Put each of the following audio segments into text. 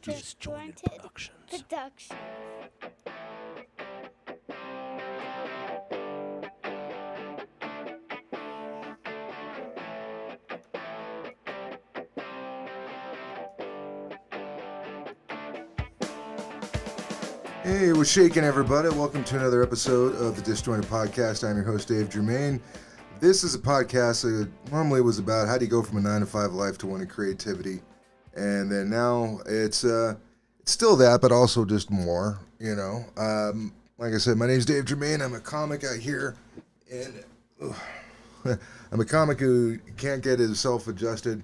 DisJointed Productions. Hey, what's shaking, everybody? Welcome to another episode of the DisJointed Podcast. I'm your host, Dave Germain. This is a podcast that normally was about how do you go from a 9-to-5 life to one of creativity, and then now it's still that, but also just more. Like I said, my name's Dave Germain. I'm a comic out here, and I'm a comic who can't get himself adjusted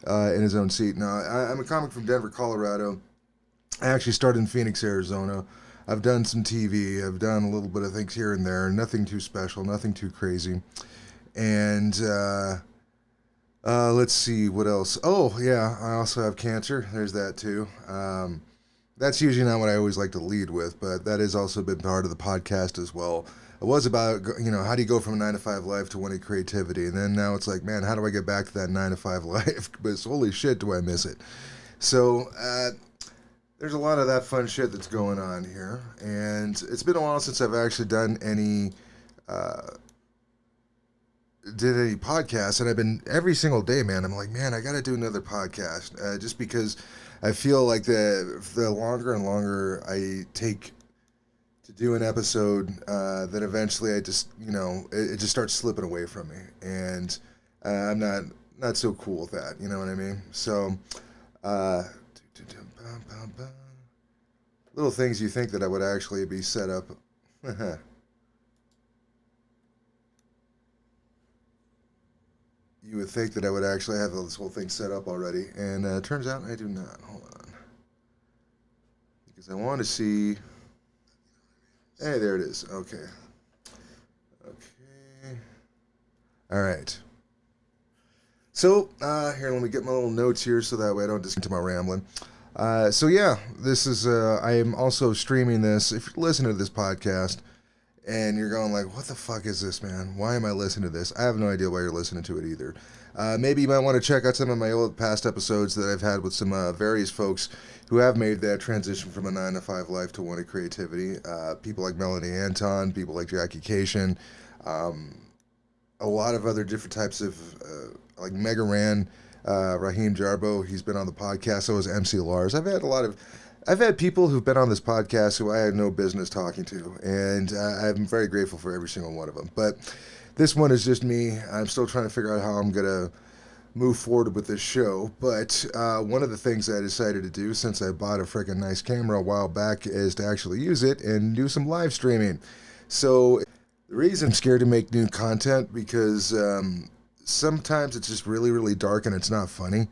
in his own seat. Now, I'm a comic from Denver, Colorado. I actually started in Phoenix, Arizona. I've done some TV. I've done a little bit of things here and there. Nothing too special. Nothing too crazy. And let's see what else. Oh yeah, I also have cancer. There's that too. That's usually not what I always like to lead with, but that has also been part of the podcast as well. It was about, how do you go from a 9-to-5 life to one of creativity, and then now it's like, man, how do I get back to that 9-to-5 life? But it's, holy shit, do I miss it? So there's a lot of that fun shit that's going on here, and it's been a while since I've actually done any podcasts, and I've been every single day, man. I'm like, man, I got to do another podcast, just because I feel like the longer and longer I take to do an episode, that eventually I just, it just starts slipping away from me, and I'm not so cool with that. You know what I mean? So. Little things you think that I would actually be set up. You would think that I would actually have this whole thing set up already, and it turns out I do not. Hold on. Because I want to see... Hey, there it is. Okay. All right. So, here, let me get my little notes here so that way I don't just get into my rambling. This is, I am also streaming this. If you're listening to this podcast and you're going like, what the fuck is this, man? Why am I listening to this? I have no idea why you're listening to it either. Maybe you might want to check out some of my old past episodes that I've had with some various folks who have made that transition from a 9-to-5 life to one of creativity. People like Melanie Anton, people like Jackie Cation, a lot of other different types of, like Mega Ran, Raheem Jarbo, he's been on the podcast. So is MC Lars. I've had people who've been on this podcast who I had no business talking to, and I'm very grateful for every single one of them. But this one is just me. I'm still trying to figure out how I'm gonna move forward with this show. But one of the things I decided to do, since I bought a freaking nice camera a while back, is to actually use it and do some live streaming. So the reason I'm scared to make new content, because sometimes it's just really, really dark and it's not funny.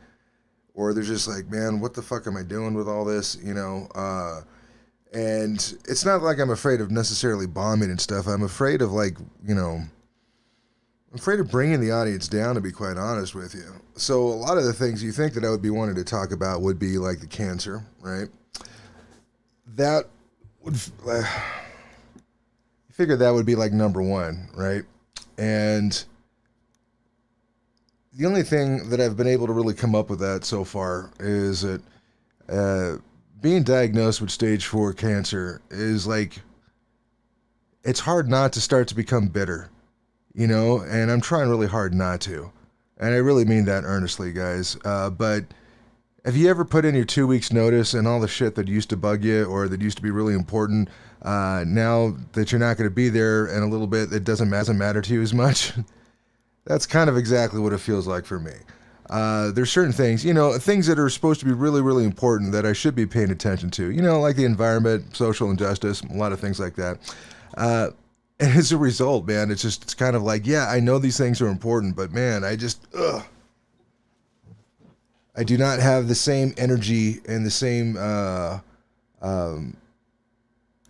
Or they're just like, man, what the fuck am I doing with all this? And it's not like I'm afraid of necessarily bombing and stuff. I'm afraid of I'm afraid of bringing the audience down, to be quite honest with you. So a lot of the things you think that I would be wanting to talk about would be like the cancer, right? That would, you figure that would be like number one, right? And the only thing that I've been able to really come up with that so far is that being diagnosed with stage 4 cancer is like, it's hard not to start to become bitter, and I'm trying really hard not to. And I really mean that earnestly, guys. But have you ever put in your 2 weeks notice and all the shit that used to bug you or that used to be really important, now that you're not going to be there in a little bit, it doesn't matter to you as much? That's kind of exactly what it feels like for me. There's certain things, things that are supposed to be really, really important that I should be paying attention to, like the environment, social injustice, a lot of things like that. And as a result, man, it's kind of like, yeah, I know these things are important, but man, I do not have the same energy and the same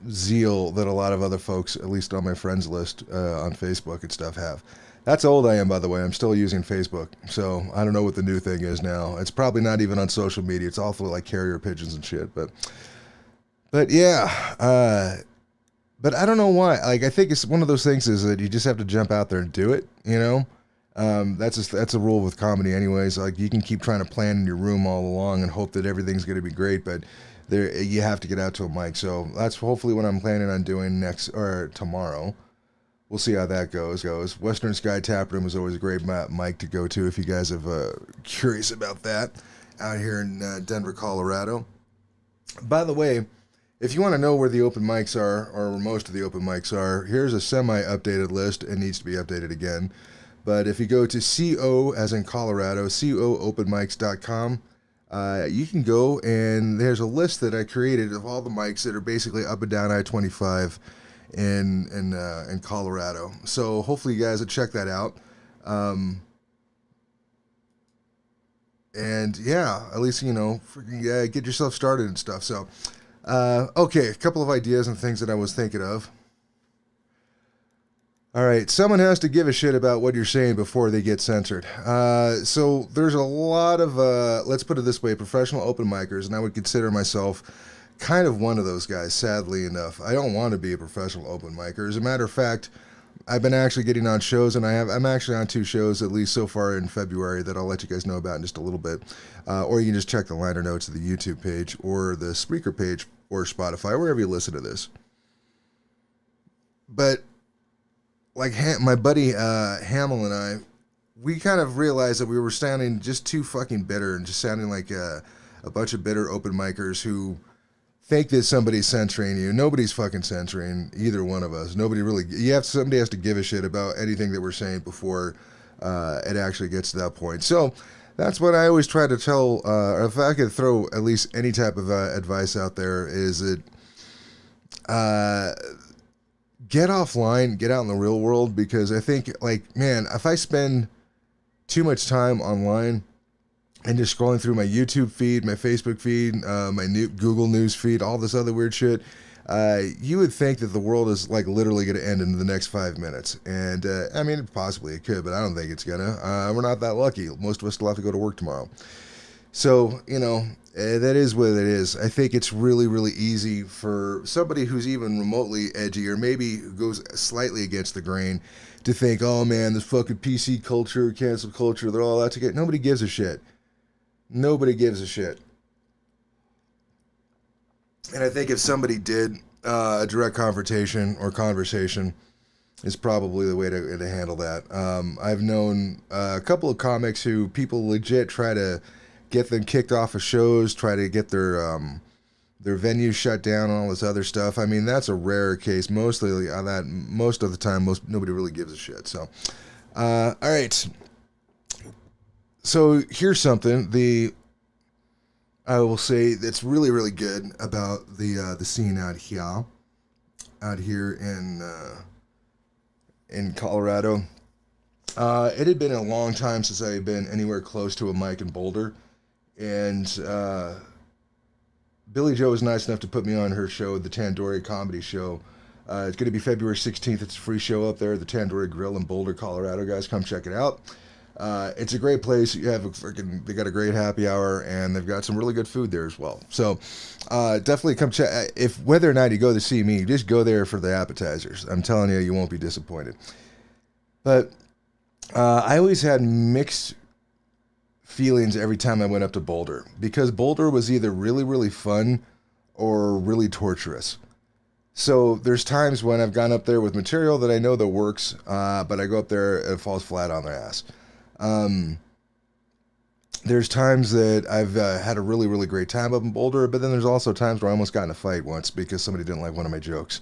zeal that a lot of other folks, at least on my friends list on Facebook and stuff, have. That's how old I am, by the way. I'm still using Facebook, so I don't know what the new thing is now. It's probably not even on social media. It's awful like carrier pigeons and shit. But yeah, but I don't know why. Like, I think it's one of those things is that you just have to jump out there and do it. That's a rule with comedy, anyways. Like you can keep trying to plan in your room all along and hope that everything's going to be great, but you have to get out to a mic. So that's hopefully what I'm planning on doing next or tomorrow. We'll see how that goes. Western Sky Tap Room is always a great mic to go to if you guys are curious about that out here in Denver, Colorado. By the way, if you want to know where the open mics are, or where most of the open mics are, here's a semi-updated list. It needs to be updated again. But if you go to CO, as in Colorado, coopenmics.com, you can go, and there's a list that I created of all the mics that are basically up and down I-25 in Colorado. So hopefully you guys will check that out. And yeah, at least, get yourself started and stuff. So, okay, a couple of ideas and things that I was thinking of. All right, someone has to give a shit about what you're saying before they get censored. So there's a lot of, let's put it this way, professional open micers, and I would consider myself kind of one of those guys, sadly enough. I don't want to be a professional open micer. As a matter of fact, I've been actually getting on shows, and I'm actually on 2 shows, at least so far in February, that I'll let you guys know about in just a little bit. Or you can just check the liner notes of the YouTube page or the Spreaker page or Spotify, wherever you listen to this. But like my buddy Hamill and I, we kind of realized that we were sounding just too fucking bitter and just sounding like a bunch of bitter open micers who think that somebody's censoring you. Nobody's fucking censoring either one of us. Somebody has to give a shit about anything that we're saying before it actually gets to that point. So that's what I always try to tell, or if I could throw at least any type of advice out there, is that get offline, get out in the real world, because I think, if I spend too much time online and just scrolling through my YouTube feed, my Facebook feed, my new Google News feed, all this other weird shit, you would think that the world is literally going to end in the next 5 minutes. And possibly it could, but I don't think it's gonna. We're not that lucky. Most of us still have to go to work tomorrow. So, that is what it is. I think it's really, really easy for somebody who's even remotely edgy, or maybe goes slightly against the grain, to think, oh man, this fucking PC culture, cancel culture, they're all out to get. Nobody gives a shit. Nobody gives a shit. And I think if somebody did, a direct confrontation or conversation is probably the way to handle that. I've known a couple of comics who people legit try to get them kicked off of shows, try to get their venues shut down and all this other stuff. I mean, that's a rare case. Most of the time, nobody really gives a shit. So, all right. So here's something I will say that's really, really good about the scene out here in Colorado. It had been a long time since I had been anywhere close to a mic in Boulder, and Billy Joe was nice enough to put me on her show, the Tandoori Comedy Show. It's going to be February 16th. It's a free show up there at the Tandoori Grill in Boulder, Colorado. Guys, come check it out. It's a great place. They got a great happy hour, and they've got some really good food there as well. So, definitely come check. If whether or not you go to see me, just go there for the appetizers. I'm telling you, you won't be disappointed. But I always had mixed feelings every time I went up to Boulder, because Boulder was either really, really fun or really torturous. So there's times when I've gone up there with material that I know that works, but I go up there and it falls flat on their ass. There's times that I've had a really, really great time up in Boulder, but then there's also times where I almost got in a fight once because somebody didn't like one of my jokes,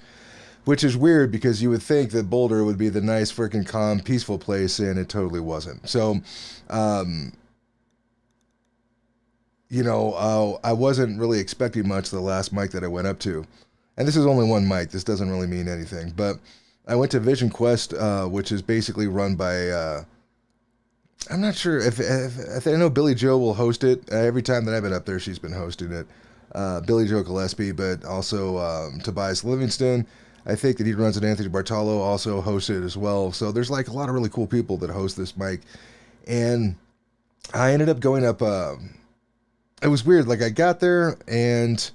which is weird because you would think that Boulder would be the nice, freaking calm, peaceful place, and it totally wasn't. So, I wasn't really expecting much the last mic that I went up to. And this is only one mic. This doesn't really mean anything. But I went to Vision Quest, which is basically run by... I'm not sure if I know Billy Joe will host it. Every time that I've been up there, she's been hosting it. Billy Joe Gillespie, but also Tobias Livingston. I think that he runs it. Anthony Bartolo also hosts it as well. So there's a lot of really cool people that host this mic. And I ended up going up... it was weird. I got there and...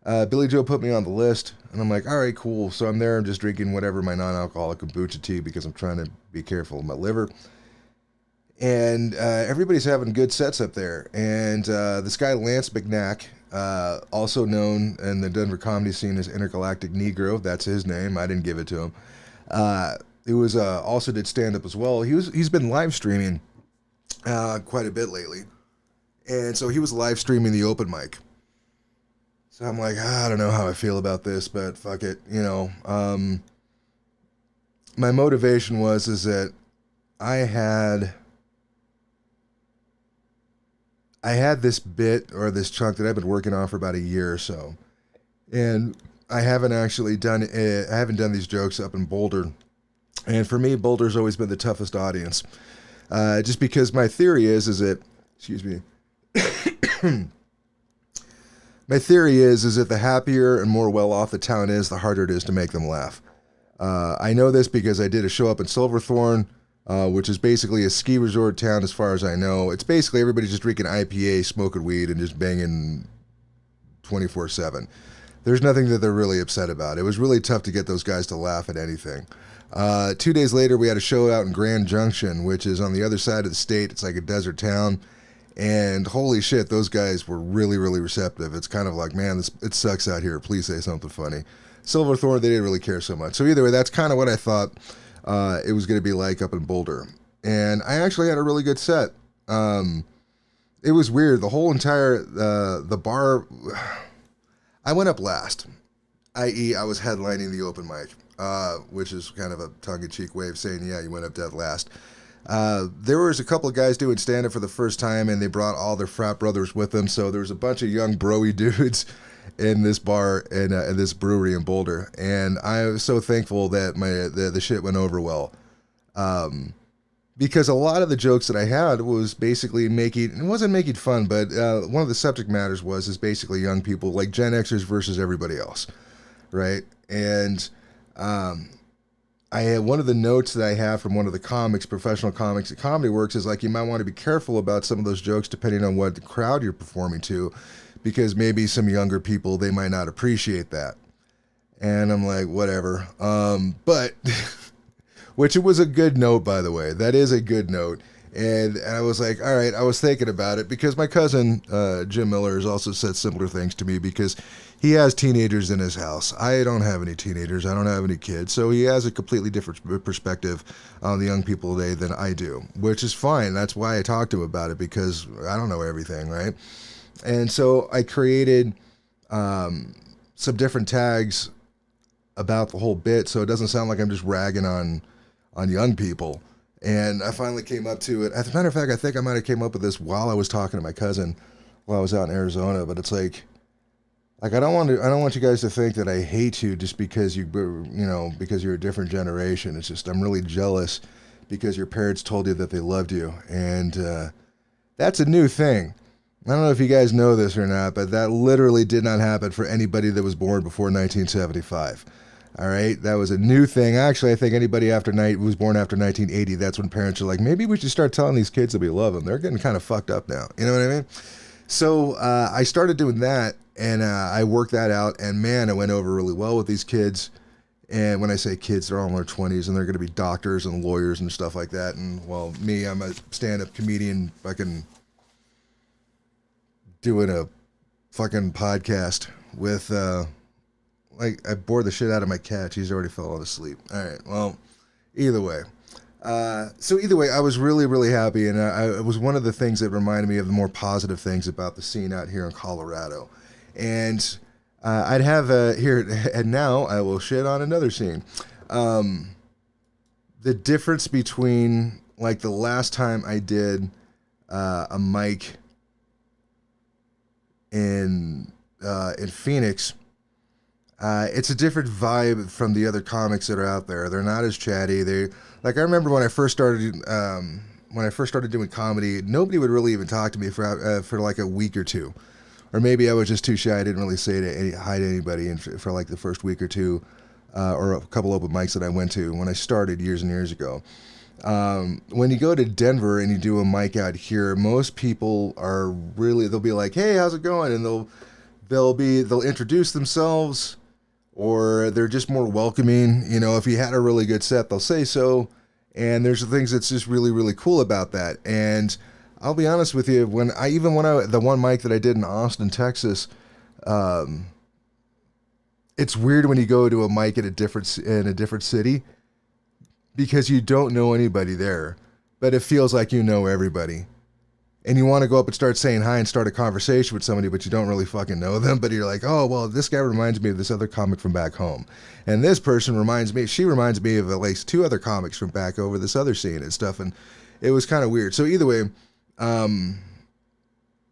Billy Joe put me on the list, and I'm like, all right, cool. So I'm there, I'm just drinking whatever, my non-alcoholic kombucha tea, because I'm trying to be careful of my liver. And everybody's having good sets up there. And this guy, Lance McNack, also known in the Denver comedy scene as Intergalactic Negro, that's his name. I didn't give it to him. He was also did stand-up as well. He's been live streaming quite a bit lately. And so he was live streaming the open mic. So I'm like, I don't know how I feel about this, but fuck it. You know, my motivation is that I had this bit or this chunk that I've been working on for about a year or so. And I haven't actually done it. I haven't done these jokes up in Boulder. And for me, Boulder's always been the toughest audience. Just because my theory is that, excuse me, my theory is that the happier and more well-off the town is, the harder it is to make them laugh. I know this because I did a show up in Silverthorne, which is basically a ski resort town as far as I know. It's basically everybody just drinking IPA, smoking weed, and just banging 24/7. There's nothing that they're really upset about. It was really tough to get those guys to laugh at anything. 2 days later, we had a show out in Grand Junction, which is on the other side of the state. It's like a desert town. And holy shit, those guys were really, really receptive. It's kind of like, man, it sucks out here. Please say something funny. Silverthorne, they didn't really care so much. So either way, that's kind of what I thought it was going to be like up in Boulder. And I actually had a really good set. It was weird. The whole entire, the bar, I went up last, i.e. I was headlining the open mic, which is kind of a tongue-in-cheek way of saying, yeah, you went up dead last. There was a couple of guys doing stand-up for the first time, and they brought all their frat brothers with them. So there was a bunch of young broy dudes in this bar and in this brewery in Boulder. And I was so thankful that the shit went over well. Because a lot of the jokes that I had was basically it wasn't making fun, but one of the subject matters is basically young people, like Gen Xers versus everybody else, right? And I had one of the notes that I have from one of the professional comics at Comedy Works is like, you might want to be careful about some of those jokes depending on what crowd you're performing to, because maybe some younger people, they might not appreciate that. And I'm like, whatever. But, which it was a good note, by the way. That is a good note. And I was like, all right, I was thinking about it because my cousin, Jim Miller, has also said similar things to me because he has teenagers in his house. I don't have any teenagers. I don't have any kids. So he has a completely different perspective on the young people today than I do, which is fine. That's why I talked to him about it, because I don't know everything, right? And so I created some different tags about the whole bit so it doesn't sound like I'm just ragging on young people. And I finally came up to it. As a matter of fact, I think I might have came up with this while I was talking to my cousin while I was out in Arizona. But it's like I don't want you guys to think that I hate you just because because you're a different generation. It's just I'm really jealous because your parents told you that they loved you, and that's a new thing. I don't know if you guys know this or not, but that literally did not happen for anybody that was born before 1975. All right, that was a new thing. Actually, I think anybody who was born after 1980, that's when parents are like, maybe we should start telling these kids that we love them. They're getting kind of fucked up now. You know what I mean? So I started doing that, and I worked that out, and man, it went over really well with these kids. And when I say kids, they're all in their 20s, and they're going to be doctors and lawyers and stuff like that. And, well, me, I'm a stand-up comedian, fucking doing a fucking podcast with... I bored the shit out of my cat. She's already fallen asleep. All right. Well, either way. I was really, really happy. And it was one of the things that reminded me of the more positive things about the scene out here in Colorado. And I'd have here, and now I will shit on another scene. The difference between, like, the last time I did a mic in Phoenix, it's a different vibe from the other comics that are out there. They're not as chatty. I remember when I first started doing comedy, nobody would really even talk to me for like a week or two, or maybe I was just too shy. I didn't really say hi to anybody for like the first week or two, or a couple open mics that I went to when I started years and years ago. When you go to Denver and you do a mic out here, most people they'll be like, "Hey, how's it going?" And they'll introduce themselves, or they're just more welcoming. You know, if you had a really good set, they'll say so. And there's things that's just really, really cool about that. And I'll be honest with you, the one mic that I did in Austin, Texas, it's weird when you go to a mic in a different city because you don't know anybody there, but it feels like you know everybody. And you want to go up and start saying hi and start a conversation with somebody, but you don't really fucking know them. But you're like, oh, well, this guy reminds me of this other comic from back home. And this person reminds me of at least 2 other comics from back over this other scene and stuff. And it was kind of weird. So either way,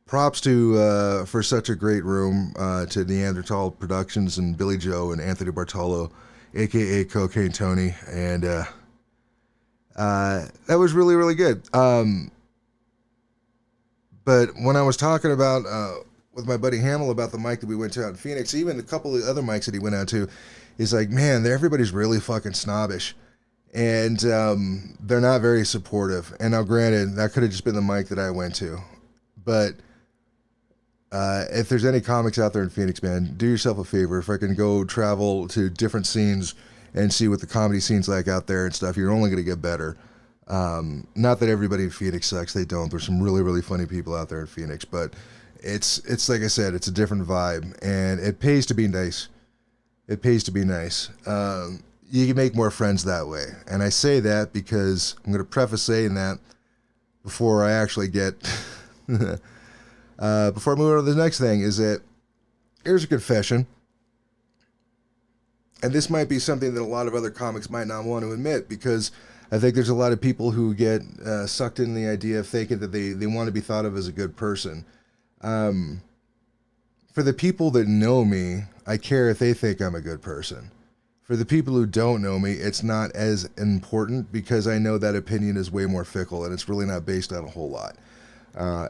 props to for such a great room to Neanderthal Productions and Billy Joe and Anthony Bartolo, a.k.a. Cocaine Tony. And that was really, really good. But when I was talking about with my buddy Hamill about the mic that we went to out in Phoenix, even a couple of other mics that he went out to, he's like, man, everybody's really fucking snobbish. And they're not very supportive. And now granted, that could have just been the mic that I went to. But if there's any comics out there in Phoenix, man, do yourself a favor. If I can go travel to different scenes and see what the comedy scene's like out there and stuff, you're only going to get better. Not that everybody in Phoenix sucks. They don't. There's some really, really funny people out there in Phoenix. But it's like I said, it's a different vibe. And it pays to be nice. It pays to be nice. You can make more friends that way. And I say that because I'm going to preface saying that before I actually get... before I move on to the next thing, is that here's a confession. And this might be something that a lot of other comics might not want to admit, because I think there's a lot of people who get sucked in the idea of thinking that they want to be thought of as a good person. For the people that know me, I care if they think I'm a good person. For the people who don't know me, it's not as important, because I know that opinion is way more fickle and it's really not based on a whole lot.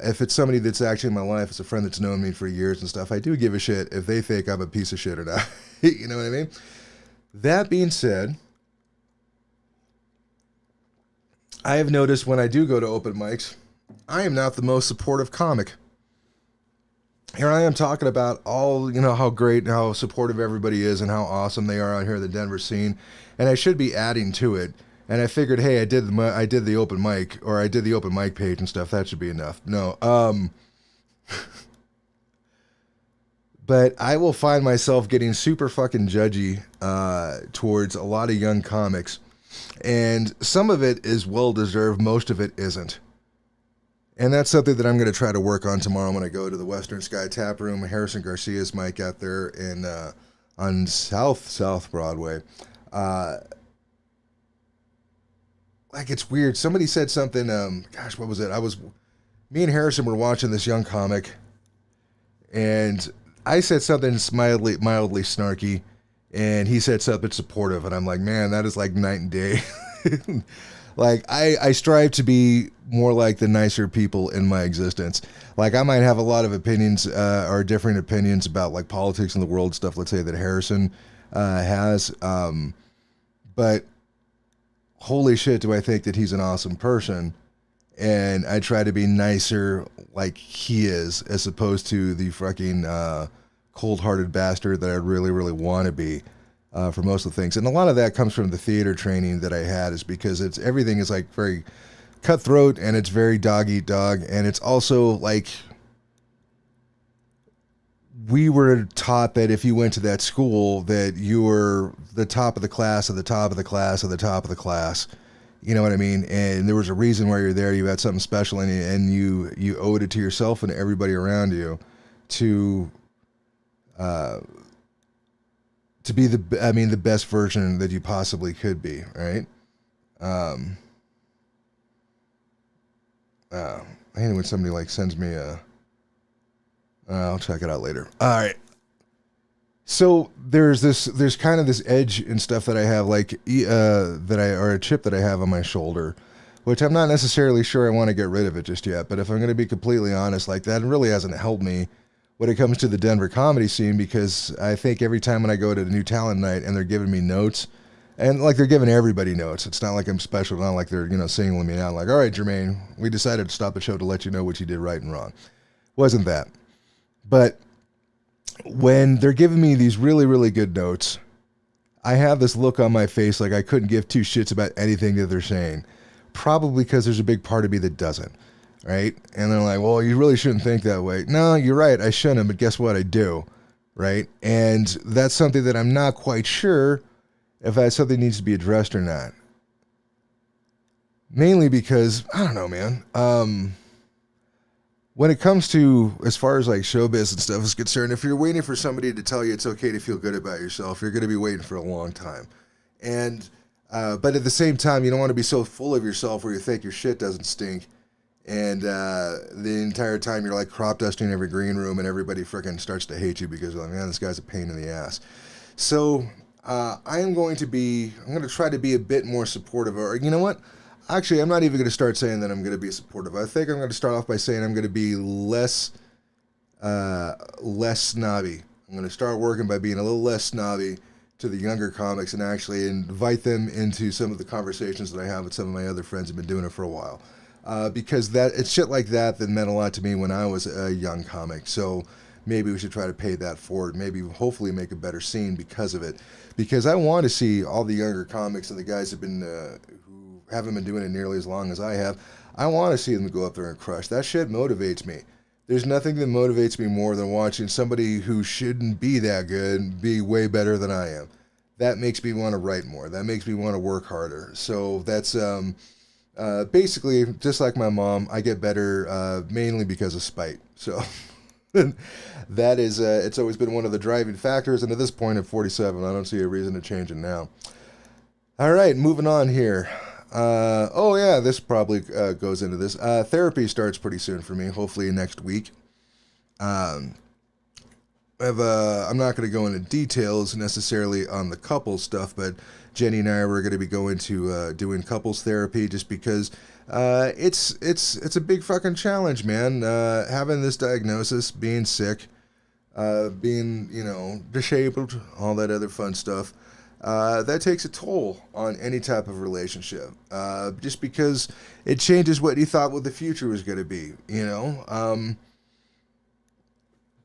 If it's somebody that's actually in my life, it's a friend that's known me for years and stuff, I do give a shit if they think I'm a piece of shit or not. You know what I mean? That being said, I have noticed when I do go to open mics, I am not the most supportive comic. Here I am talking about all, how great and how supportive everybody is and how awesome they are out here in the Denver scene. And I should be adding to it. And I figured, hey, I did the open mic, or I did the open mic page and stuff. That should be enough. No. But I will find myself getting super fucking judgy towards a lot of young comics. And some of it is well-deserved. Most of it isn't. And that's something that I'm going to try to work on tomorrow when I go to the Western Sky Tap Room, Harrison Garcia's mic out there on South Broadway. Like, it's weird. Somebody said something, what was it? Me and Harrison were watching this young comic, and I said something mildly snarky, and he said something supportive, and I'm like, man, that is like night and day. Like, I strive to be more like the nicer people in my existence. Like, I might have a lot of opinions, or different opinions about, like, politics in the world, stuff, let's say, that Harrison has, but holy shit, do I think that he's an awesome person. And I try to be nicer like he is, as opposed to the fucking cold-hearted bastard that I really, really want to be for most of the things. And a lot of that comes from the theater training that I had, is because everything is like very cutthroat, and it's very dog-eat-dog. And it's also like, we were taught that if you went to that school, that you were the top of the class of the top of the class of the top of the class. You know what I mean? And there was a reason why you're there. You had something special in you, and you owed it to yourself and everybody around you to be the best version that you possibly could be, right? I hate when somebody like sends me I'll check it out later. All right. So there's kind of this edge and stuff that I have, like or a chip that I have on my shoulder, which I'm not necessarily sure I want to get rid of it just yet. But if I'm going to be completely honest, like, that really hasn't helped me when it comes to the Denver comedy scene, because I think every time when I go to the new talent night and they're giving me notes, and like they're giving everybody notes, it's not like I'm special, not like they're singling me out like, all right, Jermaine, we decided to stop the show to let you know what you did right and wrong. Wasn't that. But when they're giving me these really, really good notes, I have this look on my face like I couldn't give two shits about anything that they're saying. Probably because there's a big part of me that doesn't, right? And they're like, well, you really shouldn't think that way. No, you're right, I shouldn't, but guess what? I do, right? And that's something that I'm not quite sure if that something needs to be addressed or not. Mainly because, I don't know, man. When it comes to, as far as like showbiz and stuff is concerned, if you're waiting for somebody to tell you it's okay to feel good about yourself, you're going to be waiting for a long time. And, but at the same time, you don't want to be so full of yourself where you think your shit doesn't stink. And the entire time you're like crop dusting every green room and everybody freaking starts to hate you because like, man, this guy's a pain in the ass. So I'm going to try to be a bit more supportive. Or you know what? Actually, I'm not even going to start saying that I'm going to be supportive. I think I'm going to start off by saying I'm going to be less snobby. I'm going to start working by being a little less snobby to the younger comics and actually invite them into some of the conversations that I have with some of my other friends who've been doing it for a while. Because it's shit like that meant a lot to me when I was a young comic. So maybe we should try to pay that forward. Maybe hopefully make a better scene because of it. Because I want to see all the younger comics and the guys who've been who haven't been doing it nearly as long as I have. I want to see them go up there and crush. That shit motivates me. There's nothing that motivates me more than watching somebody who shouldn't be that good be way better than I am. That makes me want to write more. That makes me want to work harder. So that's basically just like my mom. I get better mainly because of spite. So that is it's always been one of the driving factors. And at this point at 47, I don't see a reason to change it now. All right, moving on here. Oh yeah, this probably goes into this. Therapy starts pretty soon for me, hopefully next week. I'm not going to go into details necessarily on the couple stuff, but Jenny and I were going to be going to doing couples therapy just because it's a big fucking challenge, man. Having this diagnosis, being sick, being disabled, all that other fun stuff. That takes a toll on any type of relationship, just because it changes what you thought what the future was going to be,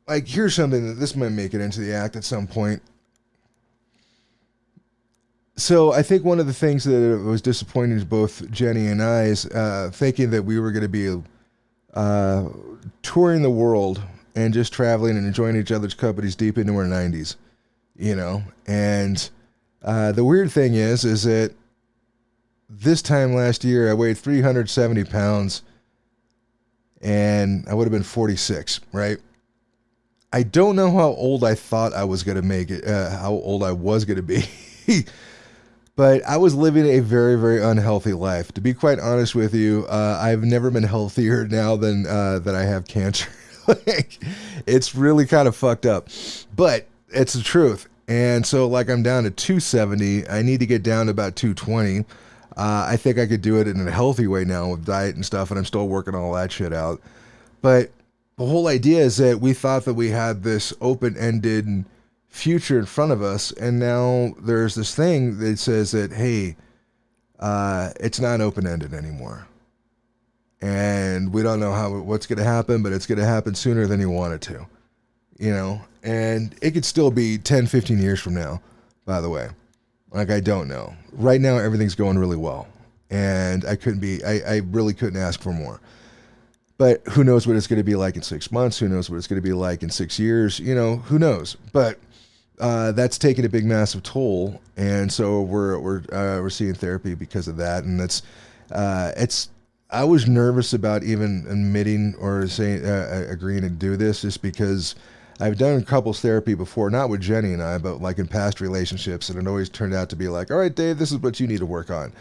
like, here's something that this might make it into the act at some point. So I think one of the things that was disappointing to both Jenny and I is thinking that we were going to be touring the world and just traveling and enjoying each other's companies deep into our 90s, and the weird thing is that this time last year I weighed 370 pounds and I would have been 46, right? I don't know how old I thought I was going to make it, how old I was going to be, but I was living a very, very unhealthy life. To be quite honest with you, I've never been healthier now than that I have cancer. It's really kind of fucked up, but it's the truth. And so, like, I'm down to 270. I need to get down to about 220. I think I could do it in a healthy way now with diet and stuff, and I'm still working all that shit out. But the whole idea is that we thought that we had this open-ended future in front of us, and now there's this thing that says that, hey, it's not open-ended anymore. And we don't know what's going to happen, but it's going to happen sooner than you want it to. And it could still be 10, 15 years from now, by the way. Like, I don't know. Right now, everything's going really well. And I really couldn't ask for more. But who knows what it's going to be like in 6 months? Who knows what it's going to be like in 6 years? Who knows? But that's taken a big, massive toll. And so we're seeing therapy because of that. And I was nervous about even admitting or saying agreeing to do this just because I've done couples therapy before, not with Jenny and I, but like in past relationships, and it always turned out to be like, all right, Dave, this is what you need to work on.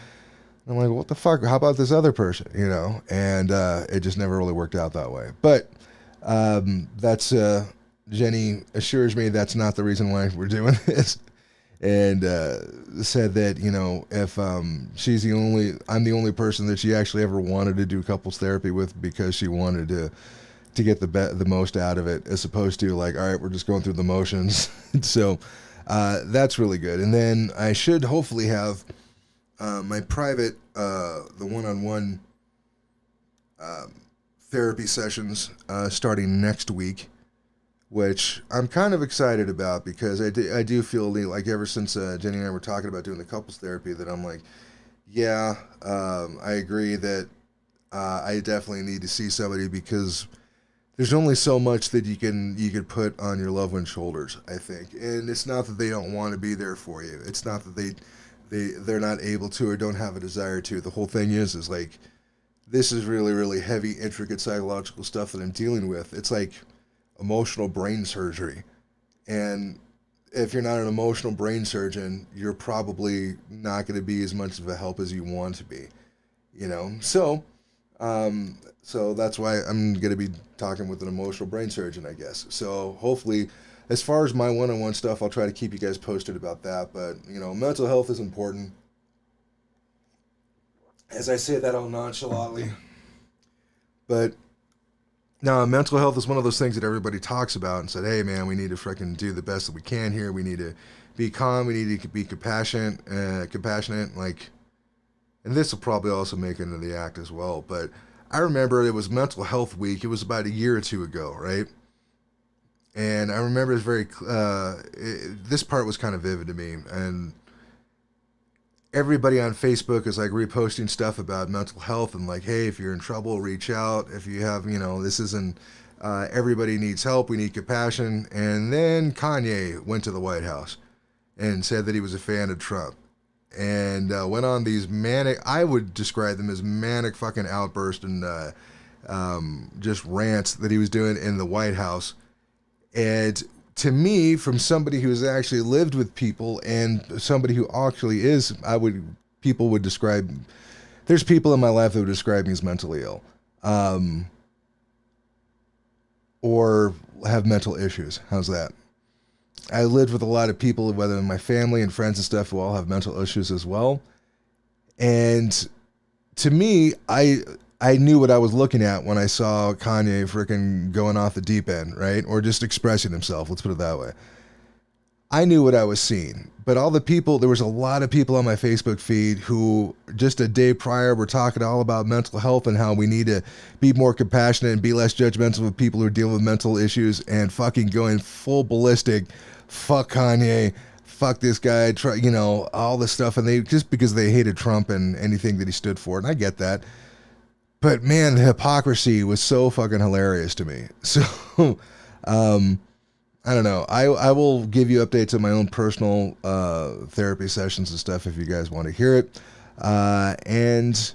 I'm like, what the fuck? How about this other person? And it just never really worked out that way. But that's Jenny assures me that's not the reason why we're doing this, and said that if I'm the only person that she actually ever wanted to do couples therapy with because she wanted to get the most out of it, as opposed to like, all right, we're just going through the motions. So that's really good. And then I should hopefully have my private, the one-on-one therapy sessions starting next week. which I'm kind of excited about because I do feel like ever since Jenny and I were talking about doing the couples therapy that I'm like, yeah, I agree that I definitely need to see somebody because there's only so much that you can put on your loved one's shoulders, I think. And it's not that they don't want to be there for you. It's not that they're not able to or don't have a desire to. The whole thing is like, this is really, really heavy, intricate psychological stuff that I'm dealing with. It's like emotional brain surgery. And if you're not an emotional brain surgeon, you're probably not going to be as much of a help as you want to be, you know? So that's why I'm going to be talking with an emotional brain surgeon, I guess. So hopefully, as far as my one-on-one stuff, I'll try to keep you guys posted about that. But, you know, mental health is important. As I say that all nonchalantly. But, no, mental health is one of those things that everybody talks about and said, hey, man, we need to freaking do the best that we can here. We need to be calm. We need to be compassionate. Like, and this will probably also make it into the act as well. But I remember it was Mental Health Week. It was about a year or two ago, right? And I remember it was this part was kind of vivid to me. And everybody on Facebook is like reposting stuff about mental health and like, hey, if you're in trouble, reach out. If you have, you know, this isn't, everybody needs help. We need compassion. And then Kanye went to the White House and said that he was a fan of Trump and went on these manic, I would describe them as manic fucking outbursts and just rants that he was doing in the White House. And to me, from somebody who has actually lived with people and somebody who actually is, people would describe, there's people in my life that would describe me as mentally ill, or have mental issues. How's that? I lived with a lot of people, whether in my family and friends and stuff, who all have mental issues as well. And to me, I knew what I was looking at when I saw Kanye freaking going off the deep end, right? Or just expressing himself, let's put it that way. I knew what I was seeing. But all the people, there was a lot of people on my Facebook feed who just a day prior were talking all about mental health and how we need to be more compassionate and be less judgmental of people who are dealing with mental issues and fucking going full ballistic. Fuck Kanye. Fuck this guy. You know, all this stuff. And they, just because they hated Trump and anything that he stood for. And I get that. But man, the hypocrisy was so fucking hilarious to me. So, I don't know. I will give you updates on my own personal therapy sessions and stuff if you guys want to hear it. And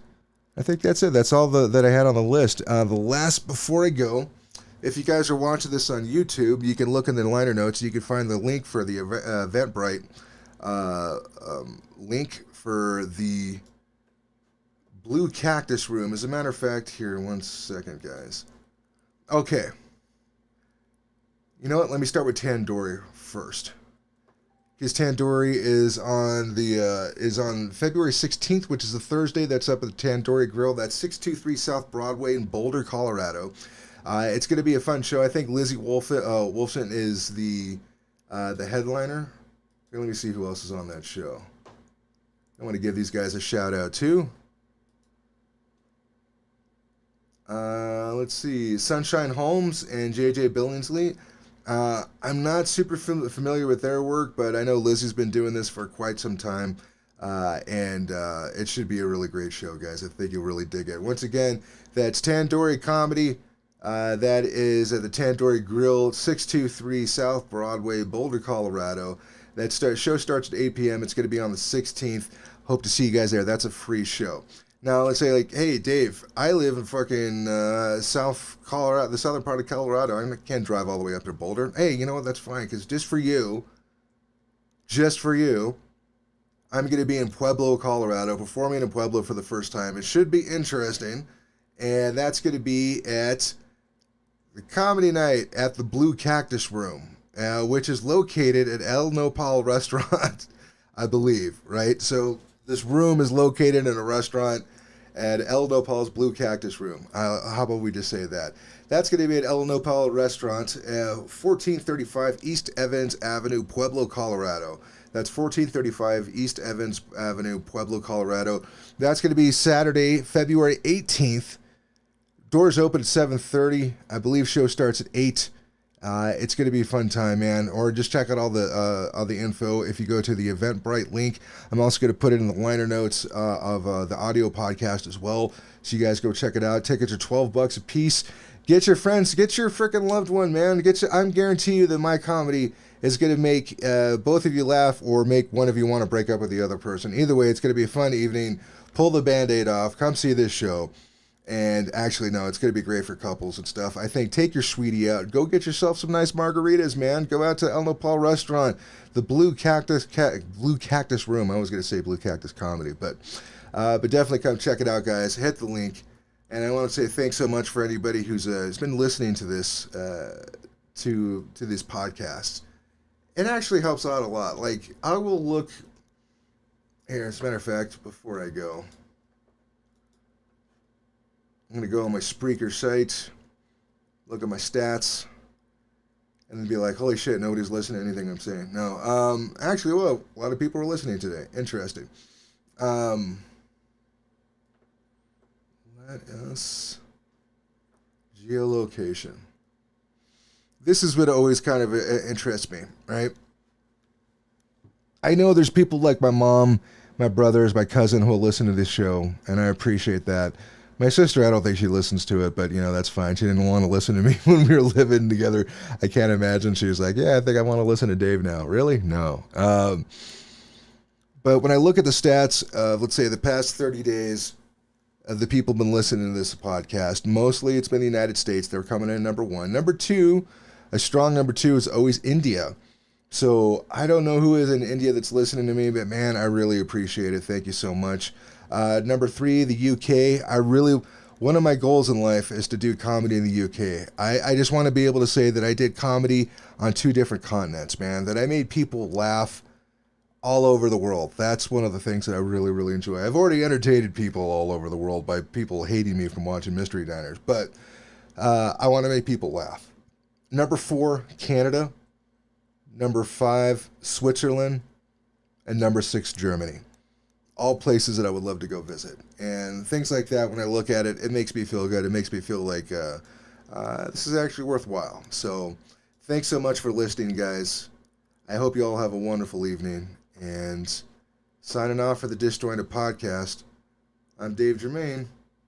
I think that's it. That's all that I had on the list. Before I go, if you guys are watching this on YouTube, you can look in the liner notes. You can find the link for the Eventbrite link for the Blue Cactus room. As a matter of fact, here, one second, guys. Okay. You know what? Let me start with Tandoori first. Because Tandoori is on February 16th, which is a Thursday. That's up at the Tandoori Grill. That's 623 South Broadway in Boulder, Colorado. It's going to be a fun show. I think Lizzie Wolfson is the headliner. Here, let me see who else is on that show. I want to give these guys a shout out too. Let's see, Sunshine Holmes and JJ Billingsley. I'm not super familiar with their work, but I know Lizzie's been doing this for quite some time, and it should be a really great show, guys. I think you'll really dig it. Once again, that's Tandoori Comedy. That is at the Tandoori Grill, 623 South Broadway, Boulder, Colorado. That show starts at 8 p.m. It's going to be on the 16th. Hope to see you guys there. That's a free show. Now, let's say, like, hey, Dave, I live in fucking South Colorado, the southern part of Colorado. I can't drive all the way up to Boulder. Hey, you know what? That's fine, because just for you, I'm going to be in Pueblo, Colorado, performing in Pueblo for the first time. It should be interesting, and that's going to be at the comedy night at the Blue Cactus Room, which is located at El Nopal Restaurant, I believe, right? So this room is located in a restaurant at El Nopal's Blue Cactus Room. How about we just say that? That's going to be at El Nopal Restaurant, 1435 East Evans Avenue, Pueblo, Colorado. That's 1435 East Evans Avenue, Pueblo, Colorado. That's going to be Saturday, February 18th. Doors open at 7:30. I believe show starts at 8. It's going to be a fun time, man. Or just check out all the info if you go to the Eventbrite link. I'm also going to put it in the liner notes of the audio podcast as well. So you guys go check it out. Tickets are $12 a piece. Get your friends, get your freaking loved one, man. I'm guarantee you that my comedy is going to make both of you laugh or make one of you want to break up with the other person. Either way, it's going to be a fun evening. Pull the Band-Aid off. Come see this show. And actually, no, it's going to be great for couples and stuff. I think take your sweetie out. Go get yourself some nice margaritas, man. Go out to El Nopal Restaurant, the Blue Cactus Room. I was going to say Blue Cactus Comedy, but definitely come check it out, guys. Hit the link. And I want to say thanks so much for anybody who's been listening to this to this podcast. It actually helps out a lot. Like, I will look here. As a matter of fact, before I go, I'm going to go on my Spreaker site, look at my stats, and then be like, holy shit, nobody's listening to anything I'm saying. No, actually, well, a lot of people are listening today. Interesting. Let us geolocation. This is what always kind of interests me, right? I know there's people like my mom, my brothers, my cousin who will listen to this show, and I appreciate that. My sister, I don't think she listens to it, but, that's fine. She didn't want to listen to me when we were living together. I can't imagine. She was like, yeah, I think I want to listen to Dave now. Really? No. But when I look at the stats of, let's say, the past 30 days of the people been listening to this podcast, mostly it's been the United States. They're coming in number one. Number two, a strong number two is always India. So I don't know who is in India that's listening to me, but, man, I really appreciate it. Thank you so much. Number three, the UK. One of my goals in life is to do comedy in the UK. I just want to be able to say that I did comedy on 2 different continents, man, that I made people laugh all over the world. That's one of the things that I really, really enjoy. I've already entertained people all over the world by people hating me from watching Mystery Diners, but I want to make people laugh. Number 4, Canada. Number 5, Switzerland. And number 6, Germany. All places that I would love to go visit. And things like that, when I look at it, it makes me feel good. It makes me feel like this is actually worthwhile. So thanks so much for listening, guys. I hope you all have a wonderful evening. And signing off for the DisJointed Podcast, I'm Dave Germain.